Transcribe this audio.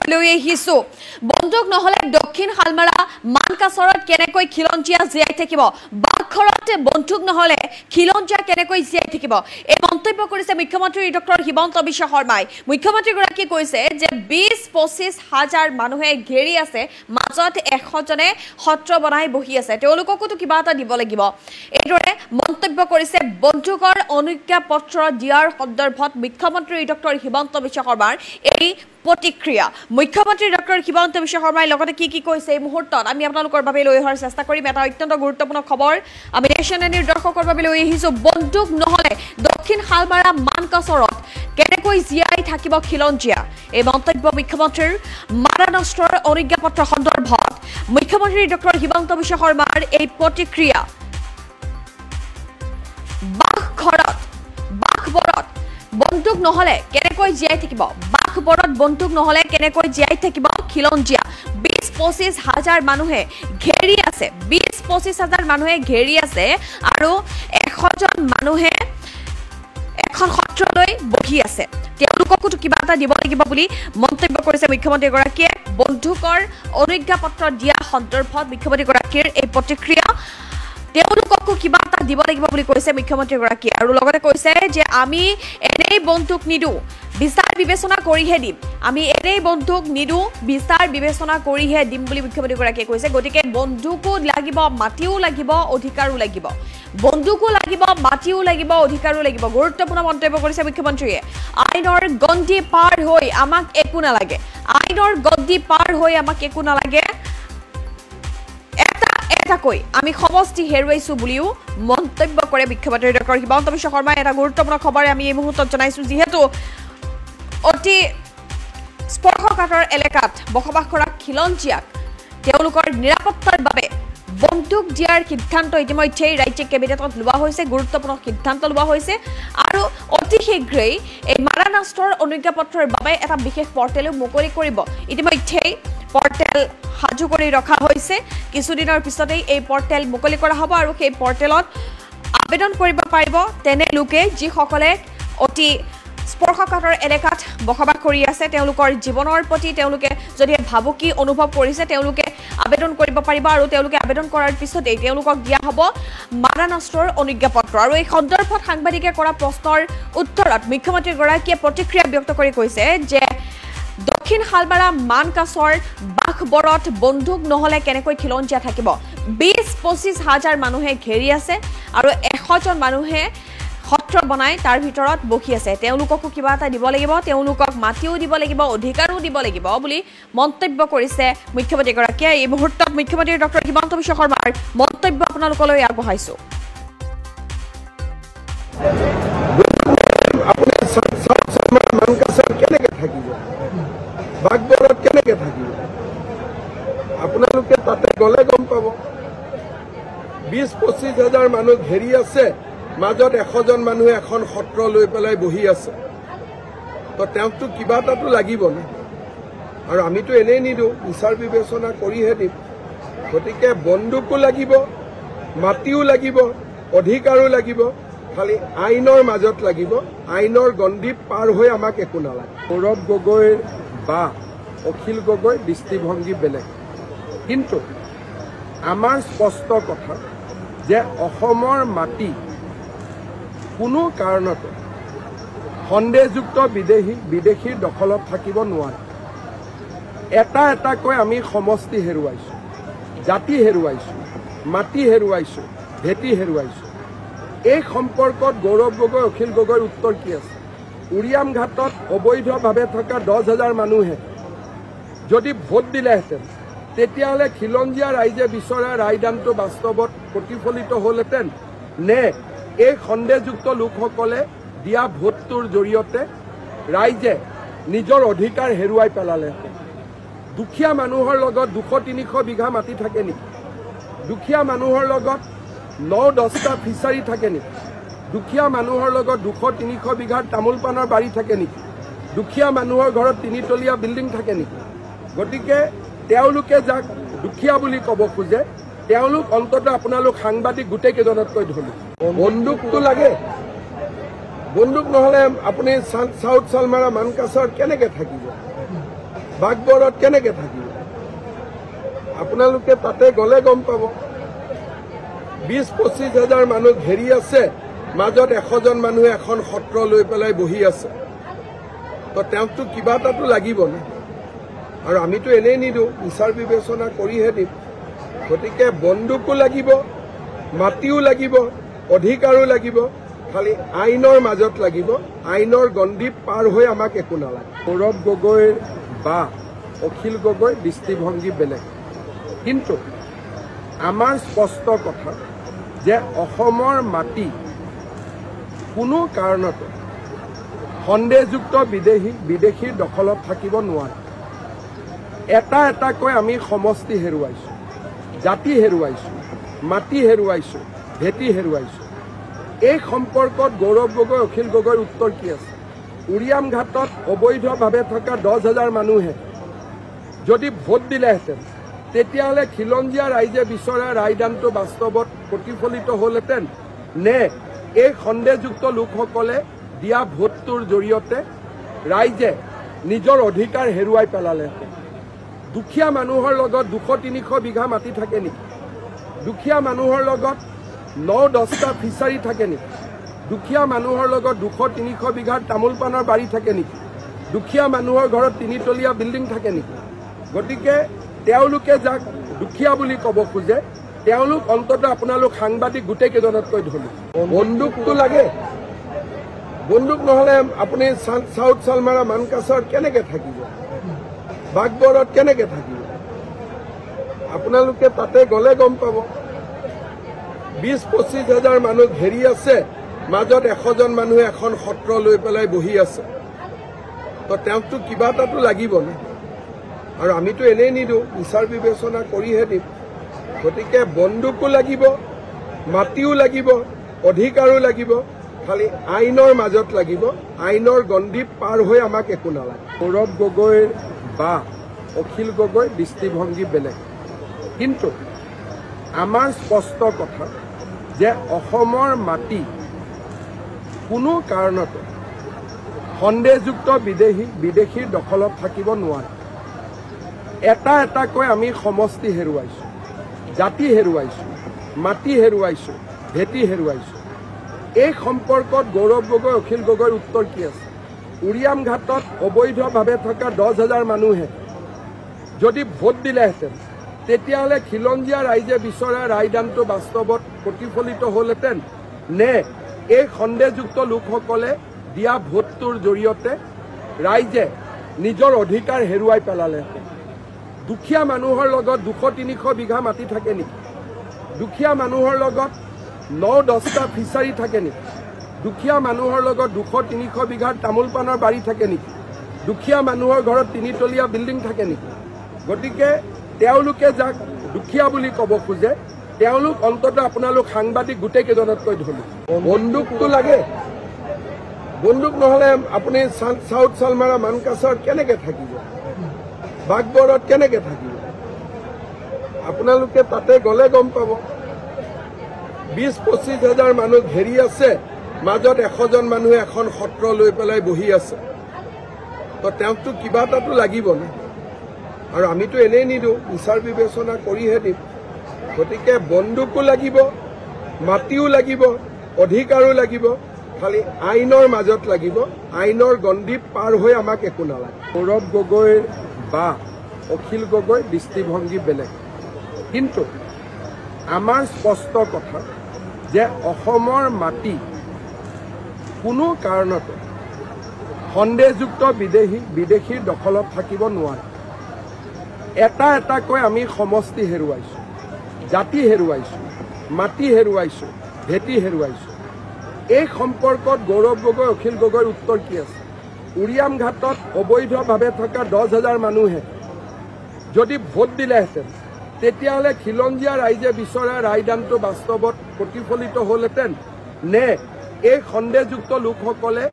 খবৰ লৈ আহিছো বন্দুক নহলে দক্ষিণ হালমাৰা মানকাছৰত কেনেকৈ খিলঞ্জীয়া জীয়াই থাকিব বাঘৰত বন্দুক নহলে খিলঞ্জীয়া কেনেকৈ জীয়াই থাকিব এই মন্তব্য কৰিছে মুখ্যমন্ত্ৰী ডক্টৰ হিমন্ত বিশ্ব শৰ্মাই মুখ্যমন্ত্ৰীগৰাকীয়ে কৈছে যে ২০-২৫ হাজাৰ মানুহে ঘেৰি আছে মাজত ১০০ জনে সত্ৰ বনাই বহি আছে তেওঁলোককো কিবা এটা দিব লাগিব এইদৰে মন্তব্য কৰিছে বন্দুকৰ অনুজ্ঞাপত্ৰ দিয়াৰ সন্দৰ্ভত মুখ্যমন্ত্ৰী ডক্টৰ হিমন্ত বিশ্ব শৰ্মাৰ এই প্ৰতিক্ৰিয়া মুখ্যমন্ত্ৰী ডক্টৰ হিমন্ত বিশ্ব শৰ্মাই লগতে কি কৈছে এই মুহূৰ্তত আমি আপোনালোকৰ বাবে লৈ অহাৰ চেষ্টা কৰিম এটা অত্যন্ত গুৰুত্বপূৰ্ণ খবৰ আমি নেশ্যনেল নিৰ্দৰ্শকৰ বাবে লৈ আহিছো বন্দুক নহলে দক্ষিণ হালমাৰা মানকাছৰত কেনেকৈ জীয়াই থাকিব খিলঞ্জীয়া এই মন্তব্য মুখ্যমন্ত্ৰীৰ মাৰানষ্ট্ৰৰ অনুজ্ঞাপত্ৰ সন্দৰ্ভত মুখ্যমন্ত্ৰী ডক্টৰ হিমন্ত বিশ্ব শৰ্মাৰ এই প্ৰতিক্ৰিয়া বাঘবৰত বন্দুক নহলে কেনেকৈ জীয়াই থাকিব বাঘবৰত বন্দুক নহলে কেনেকৈ জীয়াই থাকিব খিলঞ্জীয়া ২০-২৫ হাজাৰ মানুহে ঘেৰি আছে ২০-২৫ হাজাৰ মানুহে ঘেৰি আছে আৰু ১০০ জন মানুহে এখন সত্ৰলৈ বহি আছে তেওঁলোককো কিবা এটা দিব লাগিব বুলি মন্তব্য কৰিছে মুখ্যমন্ত্ৰীগৰাকীয়ে বন্দুকৰ অনুজ্ঞাপত্ৰ দিয়া সন্দৰ্ভত মুখ্যমন্ত্ৰীগৰাকীৰ এই প্ৰতিক্ৰিয়া তেওঁলোককো কিবা এটা দিব লাগিব বুলি কৈছে মুখ্যমন্ত্ৰীগৰাকীয়ে আৰু লগতে কৈছে যে আমি এনেই বন্দুক নিদো বিচাৰ বিবেচনা কৰিহে দিম আমি এনেই বন্দুক নিদো বিচাৰ বিবেচনা কৰিহে দিম বুলি মুখ্যমন্ত্ৰীগৰাকীয়ে কৈছে গতিকে বন্দুকো লাগিব মাটিও লাগিব অধিকাৰো লাগিব বন্দুকো লাগিব মাটিও লাগিব অধিকাৰো লাগিব গুৰুত্বপূৰ্ণ মন্তব্য কৰিছে মুখ্যমন্ত্ৰীয়ে আইনৰ গণ্ডি পাৰ হৈ আমাক একো নালাগে আইনৰ গণ্ডি পাৰ হৈ আমাক একো নালাগে এটাকৈ আমি সমষ্টি হেৰুৱাইছো বুলিও মন্তব্য কৰে মুখ্যমন্ত্ৰী ডক্টৰ হিমন্ত বিশ্ব শৰ্মাই এটা গুৰুত্বপূৰ্ণ খবৰ আমি এই মুহূৰ্তত জনাইছো যিহেতু অতি স্পৰ্শকাতৰ এলেকাত বসবাস কৰা খিলঞ্জীয়াক তেওঁলোকৰ নিৰাপত্তাৰ বাবে বন্দুক দিয়াৰ সিদ্ধান্ত ইতিমধ্যে ৰাজ্যিক কেবিনেটত লোৱা হৈছে গুৰুত্বপূৰ্ণ সিদ্ধান্ত লোৱা হৈছে আৰু অতি শীঘ্ৰেই এই মাৰানষ্ট্ৰৰ অনুজ্ঞাপত্ৰৰ বাবে এটা বিশেষ পৰ্টেলো মুকলি কৰিব ইতিমধ্যে পৰ্টেল সাজু কৰি ৰখা হৈছে কিছুদিনৰ পিছতেই এই পৰ্টেল মুকলি কৰা হ'ব আৰু সেই পৰ্টেলত আবেদন কৰিব পাৰিব তেনে লোকে যিসকলে অতি স্পৰ্শকাতৰ এলেকাত বসবাস কৰি আছে তেওঁলোকৰ জীৱনৰ প্ৰতি তেওঁলোকে যদি ভাবুকি অনুভৱ কৰিছে তেওঁলোকে আবেদন কৰিব পাৰিব আৰু তেওঁলোকে আবেদন কৰাৰ পিছতেই তেওঁলোকক দিয়া হ'ব মাৰানষ্ট্ৰৰ অনুজ্ঞাপত্ৰ আৰু এই সন্দৰ্ভত সাংবাদিকে কৰা প্ৰশ্নৰ উত্তৰত মুখ্যমন্ত্ৰীগৰাকীয়ে প্ৰতিক্ৰিয়া ব্যক্ত কৰি কৈছে যে দক্ষিণ হালমাৰা মানকাছৰ বাঘবৰত বন্দুক নহলে কেনেকৈ খিলঞ্জীয়া থাকিব ২০-২৫ হাজাৰ মানুহে ঘেৰি আছে আৰু ১০০ জন মানুহে সত্ৰ বনাই তাৰ ভিতৰত বহি আছে তেওঁলোককো কিবা এটা দিব লাগিব তেওঁলোকক মাটিও দিব লাগিব অধিকাৰো দিব লাগিব বুলি মন্তব্য কৰিছে মুখ্যমন্ত্ৰীগৰাকীয়ে এই মুহূৰ্তত মুখ্যমন্ত্ৰী ডক্টৰ হিমন্ত বিশ্ব শৰ্মাৰ মন্তব্য আপোনালোকলৈ আগবঢ়াইছো বাঘবৰত কেনেকে থাকিব আপোনালোকে তাতে গলে গম পাব ২০-২৫ হাজাৰ মানুহ ঘেৰি আছে মাজত ১০০ জন মানুহে এখন সত্ৰ লৈ পেলাই বহি আছে তো তেওঁকতো কিবা এটাতো লাগিব না আৰু আমিতো এনেই নিদিওঁ বিচাৰ বিবেচনা কৰিহে দিম গতিকে বন্দুকো লাগিব মাটিও লাগিব অধিকাৰো লাগিব খালি আইনৰ মাজত লাগিব আইনৰ গণ্ডি পাৰ হৈ আমাক একো নালাগে গৌৰৱ গগৈৰ বা অখিল গগৈ দৃষ্টিভংগী বেলেগ কিন্তু আমাৰ স্পষ্ট কথা যে অসমৰ মাটি কোনো কাৰণতে সন্দেহযুক্ত বিদেশীৰ দখলত থাকিব নোৱাৰে এটা এটাকৈ আমি সমষ্টি হেৰুৱাইছোঁ জাতি হেৰুৱাইছোঁ মাটি হেৰুৱাইছোঁ ভেটি হেৰুৱাইছোঁ এই সম্পৰ্কত গৌৰৱ গগৈ অখিল গগৈৰ উত্তৰ কি আছে উৰিয়াম ঘাটত অবৈধভাৱে থকা ১০,০০০ মানুহে যদি ভোট দিলেহেঁতেন তেতিয়াহ'লে খিলঞ্জীয়া ৰাইজে বিচৰা ৰায়দানটো বাস্তৱত প্ৰতিফলিত হ'লহেঁতেন নে এই সন্দেহযুক্ত লোকসকলে দিয়া ভোটটোৰ জৰিয়তে ৰাইজে নিজৰ অধিকাৰ হেৰুৱাই পেলালেহেঁতেন দুখীয়া মানুহৰ লগত ২০০-৩০০ বিঘা মাটি থাকে নেকি দুখীয়া মানুহৰ লগত ৯-১০টা ফিচাৰী থাকে নেকি দুখীয়া মানুহৰ লগত ২০০-৩০০ বিঘাৰ তামোল পাণৰ বাৰী থাকে নেকি দুখীয়া মানুহৰ ঘৰত ৩তলীয়া বিল্ডিং থাকে নেকি গতিকে তেওঁলোকে যাক দুখীয়া বুলি ক'ব খোজে তেওঁলোক অন্তত আপোনালোক সাংবাদিক গোটেই কেইজনতকৈ ধনী বন্দুকটো লাগে বন্দুক নহলে আপুনি সাউথ সালমাৰা মানকাছৰ কেনেকে থাকিব বাগবৰত কেনেকে থাকিব আপোনালোকে তাতে গ'লে গম পাব 20-25 হাজাৰ মানুহ ঘেৰি আছে মাজত 100 জন মানুহে এখন সত্ৰ লৈ পেলাই বহি আছে তো তেওঁকতো কিবা এটাতো লাগিব না আৰু আমিতো এনেই নিদিওঁ বিচাৰ বিবেচনা কৰিহে দিম গতিকে বন্দুকো লাগিব মাটিও লাগিব অধিকাৰো লাগিব খালি আইনৰ মাজত লাগিব আইনৰ গণ্ডি পাৰ হৈ আমাক একো নালাগে গৌৰৱ গগৈৰ বা অখিল গগৈ দৃষ্টিভংগী বেলেগ কিন্তু আমাৰ স্পষ্ট কথা যে অসমৰ মাটি কোনো কাৰণতে সন্দেহযুক্ত বিদেশীৰ দখলত থাকিব নোৱাৰে এটা এটাকৈ আমি সমষ্টি হেৰুৱাইছোঁ জাতি হেৰুৱাইছোঁ মাটি হেৰুৱাইছোঁ ভেটি হেৰুৱাইছোঁ এই সম্পৰ্কত গৌৰৱ গগৈ অখিল গগৈৰ উত্তৰ কি আছে উৰিয়াম ঘাটত অবৈধভাৱে থকা 10,000 মানুহে যদি ভোট দিলেহেঁতেন তেতিয়াহ'লে খিলঞ্জীয়া ৰাইজে বিচৰা ৰায়দানটো বাস্তৱত প্ৰতিফলিত হ'লহেঁতেন নে এই সন্দেহযুক্ত লোকসকলে দিয়া ভোটটোৰ জৰিয়তে ৰাইজে নিজৰ অধিকাৰ হেৰুৱাই পেলালেহেঁতেন দুখীয়া মানুহৰ লগত 200-300 বিঘা মাটি থাকে নেকি দুখীয়া মানুহৰ লগত 9-10টা ফিচাৰী থাকে নেকি দুখীয়া মানুহৰ লগত 200-300 বিঘাৰ তামোল পাণৰ বাৰী থাকে নেকি দুখীয়া মানুহৰ ঘৰত 3তলীয়া বিল্ডিং থাকে নেকি গতিকে তেওঁলোকে যাক দুখীয়া বুলি ক'ব খোজে তেওঁলোক অন্ততঃ আপোনালোক সাংবাদিক গোটেইকেইজনতকৈ ধনী বন্দুকটো লাগে বন্দুক নহ'লে আপুনি চাউথ চালমাৰা মানকাছাৰত কেনেকে থাকিব বাগবৰত কেনেকে থাকিব আপোনালোকে তাতে গ'লে গম পাব 20-25 হাজাৰ মানুহ ঘেৰি আছে মাজত 100 জন মানুহে এখন সত্ৰ লৈ পেলাই বহি আছে তো তেওঁকতো কিবা এটাতো লাগিব না আৰু আমিতো এনেই নিদিওঁ বিচাৰ বিবেচনা কৰিহে দিম গতিকে বন্দুকো লাগিব মাটিও লাগিব অধিকাৰো লাগিব খালি আইনৰ মাজত লাগিব আইনৰ গণ্ডি পাৰ হৈ আমাক একো নালাগে গৌৰৱ গগৈৰ বা অখিল গগৈ দৃষ্টিভংগী বেলেগ কিন্তু আমাৰ স্পষ্ট কথা যে অসমৰ মাটি কোনো কাৰণতে সন্দেহযুক্ত বিদেশীৰ দখলত থাকিব নোৱাৰে এটা এটাকৈ আমি সমষ্টি হেৰুৱাইছোঁ জাতি হেৰুৱাইছোঁ মাটি হেৰুৱাইছোঁ ভেটি হেৰুৱাইছোঁ এই সম্পৰ্কত গৌৰৱ গগৈ অখিল গগৈৰ উত্তৰ কি আছে উৰিয়াম ঘাটত অবৈধভাৱে থকা 10,000 মানুহে যদি ভোট দিলেহেঁতেন তেতিয়াহ'লে খিলঞ্জীয়া ৰাইজে বিচৰা ৰায়দানটো বাস্তৱত প্ৰতিফলিত হ'লহেঁতেন নে এই সন্দেহযুক্ত লোকসকলে দিয়া ভোটটোৰ জৰিয়তে ৰাইজে নিজৰ অধিকাৰ হেৰুৱাই পেলালেহেঁতেন দুখীয়া মানুহৰ লগত 200-300 বিঘা মাটি থাকে নেকি দুখীয়া মানুহৰ লগত 9-10টা ফিচাৰী থাকে নেকি দুখীয়া মানুহৰ লগত 200-300 বিঘাৰ তামোল পাণৰ বাৰী থাকে নেকি দুখীয়া মানুহৰ ঘৰত 3তলীয়া বিল্ডিং থাকে নেকি গতিকে তেওঁলোকে যাক দুখীয়া বুলি ক'ব খোজে তেওঁলোক অন্ততঃ আপোনালোক সাংবাদিক গোটেইকেইজনতকৈ ধনী বন্দুকটো লাগে বন্দুক নহ'লে আপুনি চাউথ চালমাৰা মানকাছাৰত কেনেকে থাকিব বাগবৰত কেনেকে থাকিব আপোনালোকে তাতে গ'লে গম পাব 20-25 হাজাৰ মানুহ ঘেৰি আছে মাজত 100 জন মানুহে এখন সত্ৰ লৈ পেলাই বহি আছে তো তেওঁকতো কিবা এটাতো লাগিব না আৰু আমিতো এনেই নিদিওঁ বিচাৰ বিবেচনা কৰিহে দিম গতিকে বন্দুকো লাগিব মাটিও লাগিব অধিকাৰো লাগিব খালি আইনৰ মাজত লাগিব আইনৰ গণ্ডি পাৰ হৈ আমাক একো নালাগে গৌৰৱ গগৈৰ বা অখিল গগৈ দৃষ্টিভংগী বেলেগ কিন্তু আমাৰ স্পষ্ট কথা যে অসমৰ মাটি কোনো কাৰণতে সন্দেহযুক্ত বিদেশীৰ দখলত থাকিব নোৱাৰে এটা এটাকৈ আমি সমষ্টি হেৰুৱাইছোঁ জাতি হেৰুৱাইছোঁ মাটি হেৰুৱাইছোঁ ভেটি হেৰুৱাইছোঁ এই সম্পৰ্কত গৌৰৱ গগৈ অখিল গগৈৰ উত্তৰ কি আছে উৰিয়াম ঘাটত অবৈধভাৱে থকা 10,000 মানুহে যদি ভোট দিলেহেঁতেন তেতিয়াহ'লে খিলঞ্জীয়া ৰাইজে বিচৰা ৰায়দানটো বাস্তৱত প্ৰতিফলিত হ'লহেঁতেন নে এই সন্দেহযুক্ত লোকসকলে